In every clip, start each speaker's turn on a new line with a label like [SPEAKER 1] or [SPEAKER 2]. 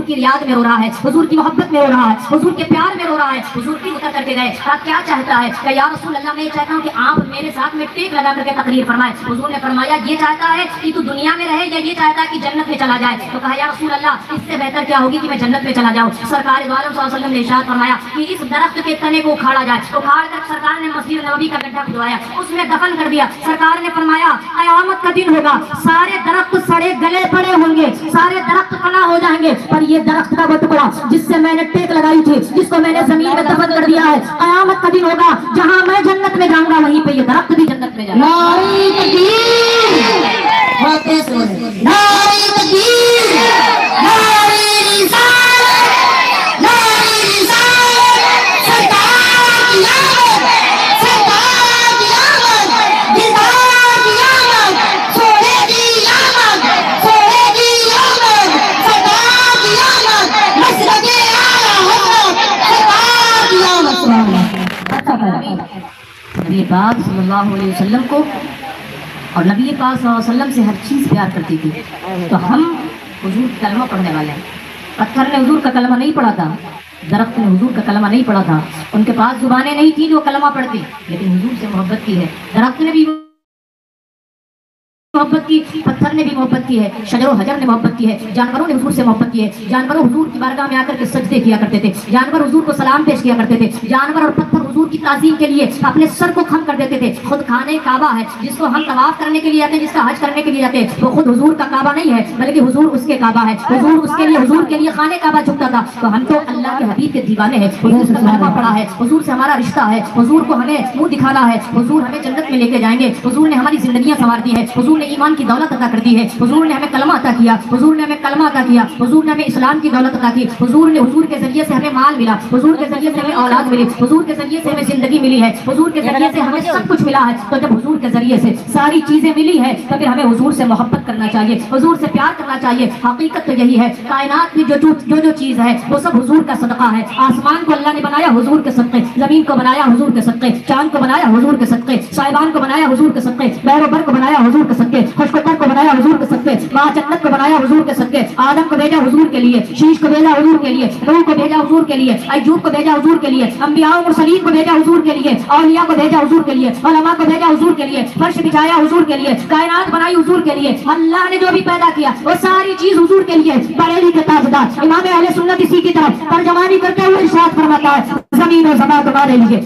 [SPEAKER 1] کی یاد میں رو رہا ہے, حضور کی محبت میں رو رہا ہے, حضور کے پیار میں رو رہا ہے. حضور کی اتر کر کے گئے, کہا کیا چاہتا ہے؟ کہ یا رسول اللہ میں یہ چاہتا ہوں کہ آپ میرے ساتھ میں ٹیک لگا کر کے تقریر فرمائے. حضور نے فرمایا یہ چاہتا ہے کہ تو دنیا میں رہے یا یہ چاہتا ہے کہ جنت میں چلا جائے؟ تو کہا یا رسول اللہ اس سے بہتر کیا ہوگی کہ میں جنت میں چلا جاؤں. سرکار دو عالم صلی اللہ علیہ وسلم نے ارشاد فرمایا کہ اس درخت کے تنے کو اکھاڑا جائے. اکھاڑ کر سرکار نے مسجد نبوی کا گڈھا کھدوایا, اس میں دفن کر دیا. سرکار نے فرمایا قیامت کا دن ہوگا, سارے درخت سڑے گلے پڑے ہوں گے, سارے درخت فنا ہو جائیں گے, پر یہ درخت کا وہ ٹکڑا جس سے میں نے ٹیک لگائی تھی, جس کو میں نے زمین میں دفن کر دیا ہے, قیامت کا دن ہوگا جہاں میں جنت میں جاؤں گا وہیں پہ یہ درخت بھی جنت میں جائے گا.
[SPEAKER 2] نعرہ تکبیر, بہت تیز بولیں, نعرہ تکبیر, نعرہ رسالت, نعرہ رسالت, سرکار کی آمد, سرکار کی آمد, دلدار کی آمد, سونے کی آمد, سونے کی آمد, سرکار کی آمد, مسجد اعلیٰ حضرت, سرکار کی آمد. سبحان اللہ. اچھا کہا
[SPEAKER 1] نبی پاک صلی اللہ علیہ وسلم کو, اور نبی پاک صلی اللہ علیہ وسلم سے ہر چیز پیار کرتی تھی. تو ہم حضور کا کلمہ پڑھنے والے ہیں. پتھر نے حضور کا کلمہ نہیں پڑھا تھا, درخت نے حضور کا کلمہ نہیں پڑھا تھا, ان کے پاس زبانیں نہیں تھی جو کلمہ پڑھتی, لیکن حضور سے محبت کی ہے. درخت نے بھی محبت کی, پتھر نے بھی محبت کی ہے, شجر و حجر نے محبت کی ہے, جانوروں نے حضور سے محبت کی ہے. جانوروں حضور کی بارگاہ میں آ کر کے سجدے کیا کرتے تھے, جانور حضور کو سلام پیش کیا کرتے تھے, جانور اور پتھر حضور کی تعظیم کے لیے اپنے سر کو خم کر دیتے تھے. خود خانہ کعبہ ہے جس کو ہم طواف کرنے کے لیے آتے ہیں, جس کا حج کرنے کے لیے آتے ہیں, وہ خود حضور کا کعبہ نہیں ہے بلکہ حضور اس کے کعبہ ہے. حضور اس کے لیے, حضور کے لیے خانہ کعبہ جھکتا تھا. تو ہم تو اللہ کے حبیب کے دیوانے ہیں, حضور سے کلمہ پڑھا ہے, حضور سے ہمارا رشتہ ہے, حضور کو ہمیں منہ دکھانا ہے, حضور ہمیں جنت میں لے کے جائیں گے. حضور نے ہماری زندگیاں سنوار دی ہیں, حضور نے ایمان کی دولت عطا کر دی ہے, حضور نے ہمیں کلمہ عطا کیا, حضور نے ہمیں کلمہ عطا کیا, حضور نے ہمیں اسلام کی دولت عطا کی, حضور نے, حضور کے ذریعے سے ہمیں مال ملا, حضور کے ذریعے سے ہمیں اولاد ملی, حضور کے ذریعے سے ہمیں زندگی ملی ہے, حضور کے ذریعے سے ہمیں سب کچھ ملا ہے. تو جب حضور کے ذریعے سے ساری چیزیں ملی ہے تو پھر ہمیں حضور سے محبت کرنا چاہیے, حضور سے پیار کرنا چاہیے. حقیقت تو یہی ہے, کائنات میں جو چیز ہے وہ سب حضور کا صدقہ ہے. آسمان کو اللہ نے بنایا حضور کے صدقے, زمین کو بنایا حضور کے صدقے, چاند کو بنایا حضور کے صدقے, صاحبان کو بنایا حضور کے صدقے, بحر و بر کو بنایا حضور کے صدقے, خشک و تر کو بنایا حضور کے صدقے, ماں جنت کو بنایا حضور کے صدقے, آدم کو بھیجا حضور کے لیے, شیش کو بھیجا حضور کے لیے, نوح کو بھیجا حضور کے لیے, ایوب کو بھیجا حضور کے لیے, انبیاء و مرسلین کو بھیجا حضور کے لیے, اولیاء کو بھیجا حضور کے لیے, علماء کو بھیجا حضور کے لیے, فرش بچھایا حضور کے لیے, کائنات بنائی حضور کے لیے. اللہ نے جو بھی پیدا کیا وہ ساری چیز حضور کے لیے. بریلی کے تاجدار امام اہل سنت اسی کی طرف ترجمانی کرتے ہوئے ارشاد فرماتا ہے, زمین و زماں تمہارے لیے,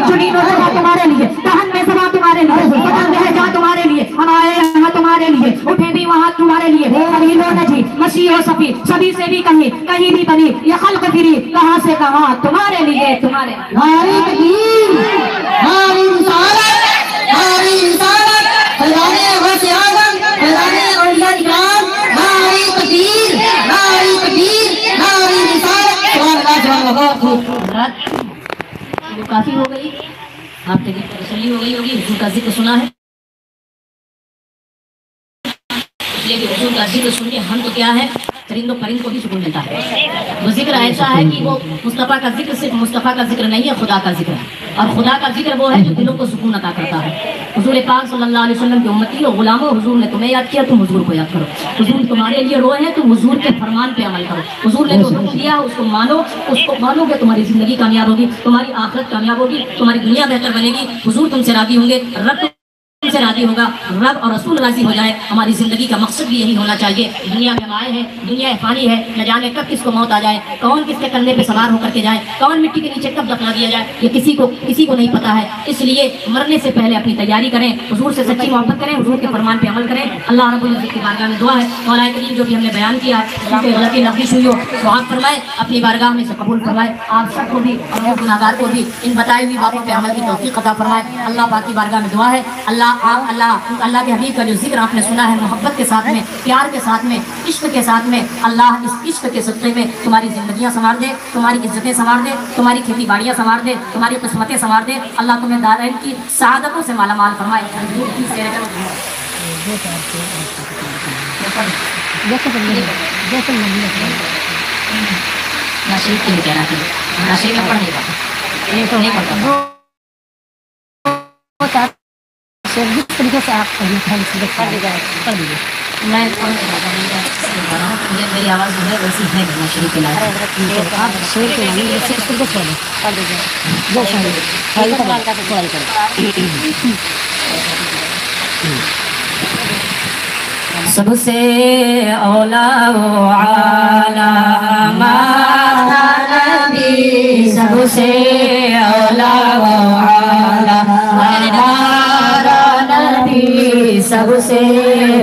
[SPEAKER 1] زمین و زماں تمہارے لیے, دہن میں زماں تمہارے لیے, بدن میں جہاں تمہارے لیے, ہمارے یہاں تمہارے لیے, اٹھے بھی وہاں تمہارے لیے, خلیل و نجی, مسیح و صفی, سبھی سے بھی کہیں, کہیں بھی بنی, یہ خلق پھری, کہاں سے کہاں, تمہارے لیے, تمہارے لیے.
[SPEAKER 2] نعرہ تکبیر, نعرہ رسالت, نعرہ رسالت, فیضان غوث اعظم, فیضان اولیاء کرام, نعرہ تکبیر, نعرہ تکبیر, نعرہ رسالت. سبحان اللہ, سبحان اللہ.
[SPEAKER 1] حضرات وہ کافی ہو گئی, آپ کی تسلی ہو گئی ہوگی. حضور کا ذکر سنا ہے, اس لیے کہ حضور کا ذکر سن کے ہم تو کیا ہے, چرند و پرند کو بھی سکون ملتا ہے. وہ ذکر ایسا ہے کہ وہ مصطفیٰ کا ذکر صرف مصطفیٰ کا ذکر نہیں ہے, خدا کا ذکر ہے, اور خدا کا ذکر وہ ہے جو دلوں کو سکون عطا کرتا ہے. حضور پاک صلی اللہ علیہ وسلم کے امتی اور غلاموں, حضور نے تمہیں یاد کیا, تم حضور کو یاد کرو. حضور تمہارے لیے روئے ہیں, تم حضور کے فرمان پہ عمل کرو. حضور نے جو حکم دیا اس کو مانو, اس کو مانو گے تمہاری زندگی کامیاب ہوگی, تمہاری آخرت کامیاب ہوگی, تمہاری دنیا بہتر بنے گی. حضور تم سے راضی ہوں گے, رب سے راضی ہوگا, رب اور رسول راضی ہو جائے. ہماری زندگی کا مقصد بھی یہی ہونا چاہیے. دنیا میں ہم آئے ہیں, دنیا فانی ہے, نہ جانے کب کس کو موت آ جائے, کون کس کے کندھے پہ سوار ہو کر کے جائے, کون مٹی کے نیچے کب دفنا دیا جائے, یہ کسی کو نہیں پتا ہے. اس لیے مرنے سے پہلے اپنی تیاری کریں, حضور سے سچی محبت کریں, حضور کے فرمان پہ عمل کریں. اللہ رب العزت کی بارگاہ میں دعا ہے, مولا کریم جو بھی ہم نے بیان کیا ہے غلطی لفظی ہوئی ہو تو آپ فرمائے, اپنی بارگاہ میں سے قبول فرمائے. آپ سب کو بھی اور گناہگار کو بھی ان بتائی ہوئی باتوں پہ عمل کی توفیق عطا فرمائے. اللہ پاک کی بارگاہ میں دعا ہے, اللہ کے حبیب کا جو ذکر آپ نے سنا ہے, محبت کے ساتھ میں, پیار کے ساتھ میں, عشق کے ساتھ میں, اللہ اس عشق کے صدقے میں تمہاری زندگیاں سنوار دے, تمہاری عزتیں سنوار دے, تمہاری کھیتی باڑیاں سنوار دے, تمہاری قسمتیں سنوار دے. اللہ تمہیں دارین کی سعادتوں سے مالا مال فرمائے. ناشریف کے لیے کہہ رہا تھا, ناشریف میں پڑھ نہیں پاتا, یہ تو نہیں پڑھتا. جس طریقے سے آپ پڑھ دیجیے, میں مجھے میری آواز جو ہے ویسی ہے میں شریف کے لائق سب سے اولا و اعلی ہمارا نبی، سب سے اولا و اعلی ہمارا نبی، سب سے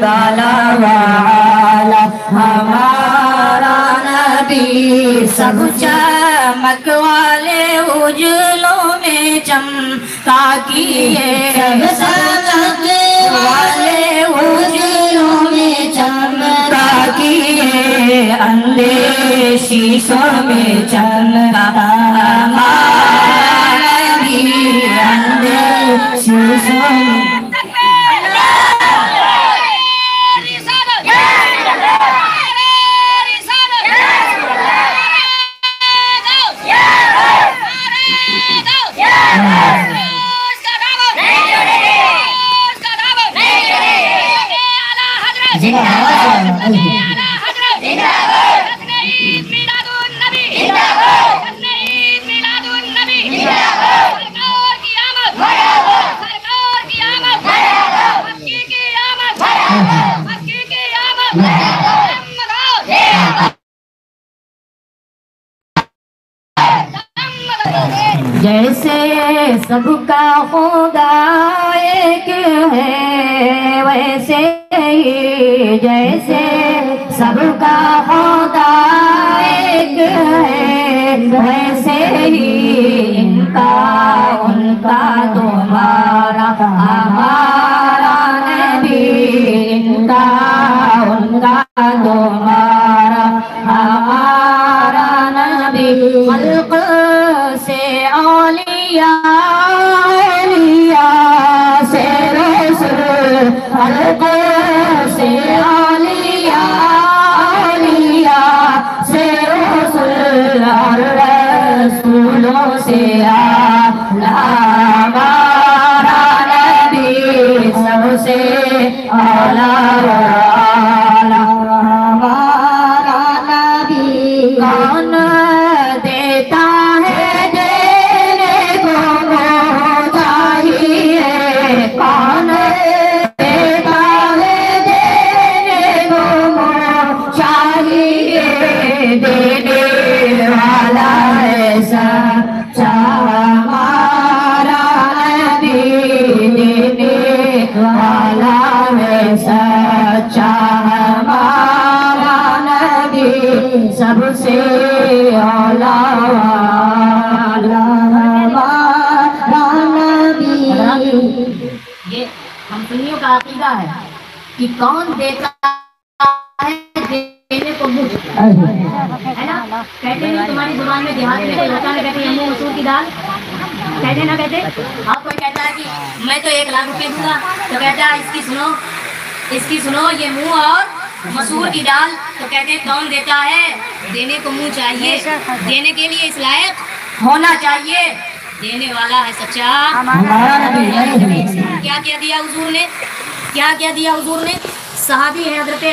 [SPEAKER 1] بالا و اعلی ہمارا نبی، سب چمک والے اجلوں میں چمکا کیے، سب چمک والے اجلوں میں چمکا کیے، اندھے شیشوں میں چمکا ہمارا نبی، اندھے شیشوں میں جیسے سب کا خدا ایک ہے ویسے ہی، جیسے سب کا خدا ایک ہے ویسے ہی، ان کا ان کا تمہارا ہمارا نبی، ان کا ان کا تمہارا ہمارا نبی، خلق سے اولیاء اولیاء سے رسول، خلق سے اولیاء اولیاء سے رسول، اور رسولوں سے اعلیٰ ہمارا نبی، سب سے اعلیٰ ہمارا نبی، کون دیتا ہے دینے کو وہ چاہیے، کون دیتا ہے دینے کو وہ چاہیے، دینے والا ہے سچا ہمارا نبی، دینے والا ہے سچا ہمارا نبی، سب سے اولا ہمارا نبی۔ یہ ہم سنیوں کا عقیدہ ہے کہ کون دیتا ہے دینے کو منہ ہے نا، کہتے ہیں تمہاری زبان میں دیہات میں ہوتا ہے، کہتے ہیں منہ مسور کی دال، کہتے نا کہتے، آپ کوئی کہتا ہے کہ میں تو 1 لاکھ روپے دوں گا، تو کہتا ہے اس کی سنو یہ منہ اور مسور کی دال، تو کہتے ہیں کون دیتا ہے دینے کو منہ چاہیے، دینے کے لیے اس لائق ہونا چاہیے، دینے والا ہے سچا ہمارا نبی۔ کیا کیا دیا حضور نے، کیا کیا دیا حضور نے؟ صحابی ہے حضرت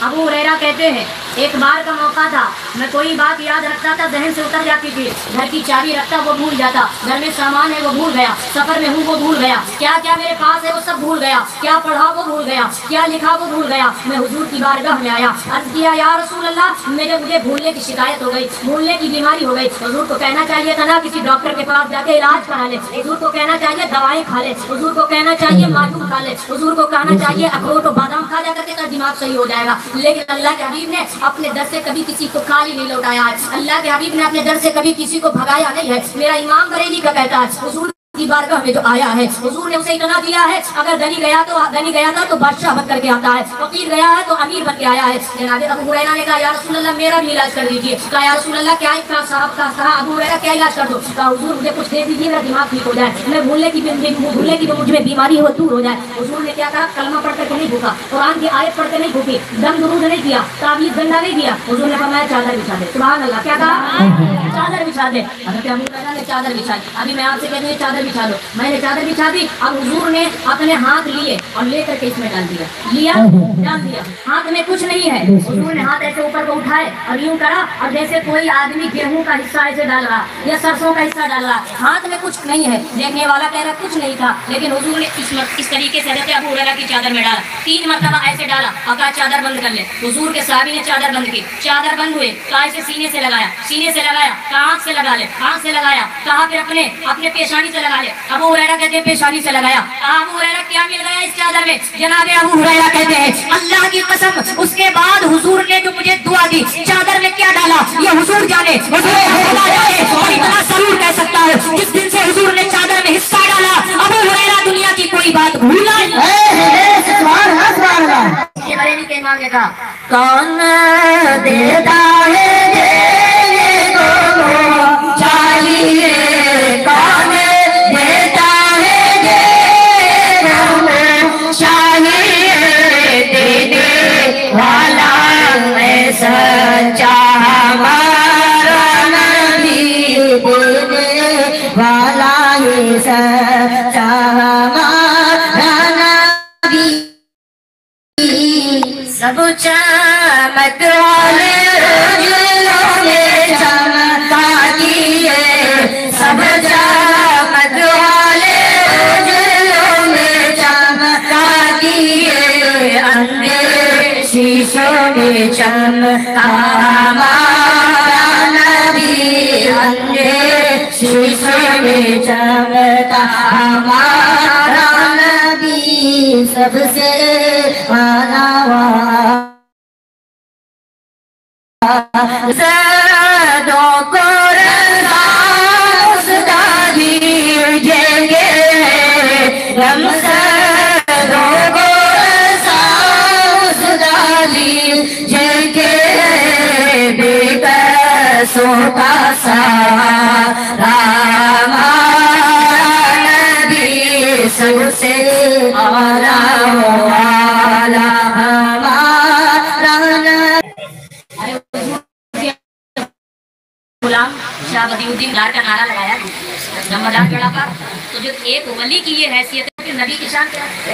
[SPEAKER 1] ابو ہریرہ کہتے ہیں ایک بار کا موقع تھا، میں کوئی بات یاد رکھتا تھا ذہن سے اتر جاتی تھی، گھر کی چابی رکھتا وہ بھول جاتا، گھر میں سامان ہے وہ بھول گیا، سفر میں ہوں وہ بھول گیا، کیا کیا میرے پاس ہے وہ سب بھول گیا، کیا پڑھا وہ بھول گیا، کیا لکھا وہ بھول گیا، میں حضور کی بارگاہ میں آیا، عرض کیا یا رسول اللہ مجھے بھولنے کی شکایت ہو گئی، بھولنے کی بیماری ہو گئی، حضور کو کہنا چاہیے تھا نا کسی ڈاکٹر کے پاس جا کے علاج کرا لے، حضور کو کہنا چاہیے دوائیں کھا لے، حضور کو کہنا چاہیے معجون کھا لے، حضور کو کہنا چاہیے اخروٹ و بادام کھا جا کر کے دماغ صحیح ہو جائے گا، لیکن اللہ کے حبیب نے اپنے در سے کبھی کسی کو خالی نہیں لوٹایا ہے، اللہ کے حبیب نے اپنے در سے کبھی کسی کو بھگایا نہیں ہے، میرا امام بریلی کا کہتا ہے حضور کی بارگاہ میں جو آیا ہے حضور نے اسے اتنا دیا ہے، اگر دنی گیا تھا تو بادشاہ بن کر کے آتا ہے، فقیر گیا ہے تو امیر بن کے آیا ہے۔ جناب ابو ہریرہ نے کہا یا رسول اللہ میرا بھی علاج کر دیجیے، کہا یا رسول اللہ کیا صاحب کہا ابو ہریرہ کیا علاج کر دو، کہا حضور مجھے کچھ دے دیجیے میرا دماغ ٹھیک ہو جائے، میں بھولنے کی جو مجھ میں بیماری ہے وہ دور ہو جائے۔ حضور نے کیا کہا کلمہ پڑھ کر کے نہیں بھوکا، قرآن کی آیت پڑھ کے نہیں بھوکی، دم درود نہیں کیا، تعویذ گنڈا نہیں دیا، حضور نے فرمایا چادر بچھا دے، سبحان اللہ، کیا کہا چادر بچھا دے، حضرت ابو ہریرہ نے چادر بچھائی۔ ابھی میں آپ سے کہہ دوں یہ چادر بچھا دو. میں نے چادر بچھا دی. اب حضور نے اپنے ہاتھ لیے اور لے کر کے اس میں ڈال دیا. ڈال دیا. ہاتھ میں کچھ نہیں ہے. حضور نے ہاتھ ایسے اوپر کو اٹھائے اور یوں کرا اور جیسے کوئی آدمی گیہوں کا حصہ ایسے ڈال رہا یا سرسوں کا حصہ ڈال رہا. ہاتھ میں کچھ نہیں ہے. دیکھنے والا کہہ رہا کچھ نہیں تھا, لیکن حضور نے اس طریقے سے حضرت ابو ہریرہ کی چادر میں ڈالا. 3 مرتبہ ایسے ڈالا اور کہا چادر بند کر لے. حضور کے صحابی نے چادر بند کی. چادر بند ہوئے. کہا اسے سینے سے لگایا. سینے سے لگایا. کہا آنکھ سے لگا لے. آنکھ سے لگایا. کہا پھر اپنے پیشانی سے لگا لے. ابو ہریرہ کہتے ہیں پیشانی سے لگایا. کہا ابو ہریرہ کیا مل گیا اس چادر میں؟ جناب ابو ہریرہ کہتے ہیں اللہ کی قسم اس کے بعد حضور نے جو مجھے دعا دی چادر میں کیا ڈالا یہ حضور جانے. اور اتنا ضرور کہہ سکتا ہوں جس دن سے حضور نے چادر میں حصہ ڈالا ابو ہریرہ دنیا کی کوئی بات بھولا یہ بریلی کے امام نے کہا کون دیتا ہے چاہیے کون دیتا ہے چاہیے دینے والا میں سچا ہمارا نبی دینے والا ہے سچا ہمارا نبی. سب چمک والے اجلوں نے چمکا دیے. سب چمک والے اجلوں نے چمکا دیے. اندھے شیشوں میں چمکا ہمارا نبی. اندھے شیشوں میں چمکا ہمارا نبی. سب سے زدوں کو رضا صدا دیجیں گے. زدوں کو رضا صدا دیجیں گے. بے قصوں کا سارا نبی سب سے آرا والا ہمارا غلام شاہ بدی الدین لار کا نعرہ لگایا جب مدار چڑھا کر تو جو ایک ولی کی یہ حیثیت ہے کہ نبی کی شان کیا ہے.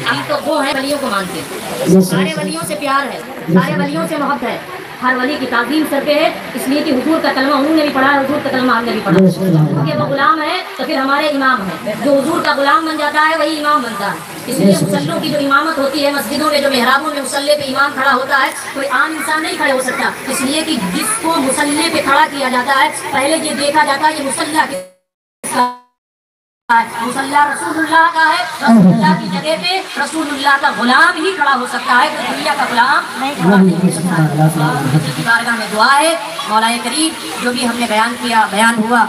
[SPEAKER 1] ہم تو وہ ہیں ولیوں کو مانتے ہیں. سارے ولیوں سے پیار ہے. سارے ولیوں سے محبت ہے. ہر ولی کی تعظیم سر پہ ہے اس لیے کہ حضور کا کلمہ انہوں نے بھی پڑھا ہے. حضور کا کلمہ ہم نے بھی پڑھا کیونکہ وہ غلام ہے تو پھر ہمارے امام ہیں. جو حضور کا غلام بن جاتا ہے وہی امام بنتا ہے. اس لیے مصلوں کی جو امامت ہوتی ہے مسجدوں میں جو محرابوں میں مصلے پہ امام کھڑا ہوتا ہے کوئی عام انسان نہیں کھڑے ہو سکتا. اس لیے کہ جس کو مصلے پہ کھڑا کیا جاتا ہے پہلے یہ دیکھا جاتا ہے یہ مصلہ کس کا ہے. مصلہ رسول اللہ کا ہے. رسول اللہ کی جگہ پہ رسول اللہ کا غلام ہی کھڑا ہو سکتا ہے. کوئی دنیا کا غلام نہیں کھڑا ہو سکتا ہے. کی بارگاہ میں دعا ہے مولا کریم جو بھی ہم نے بیان کیا بیان ہوا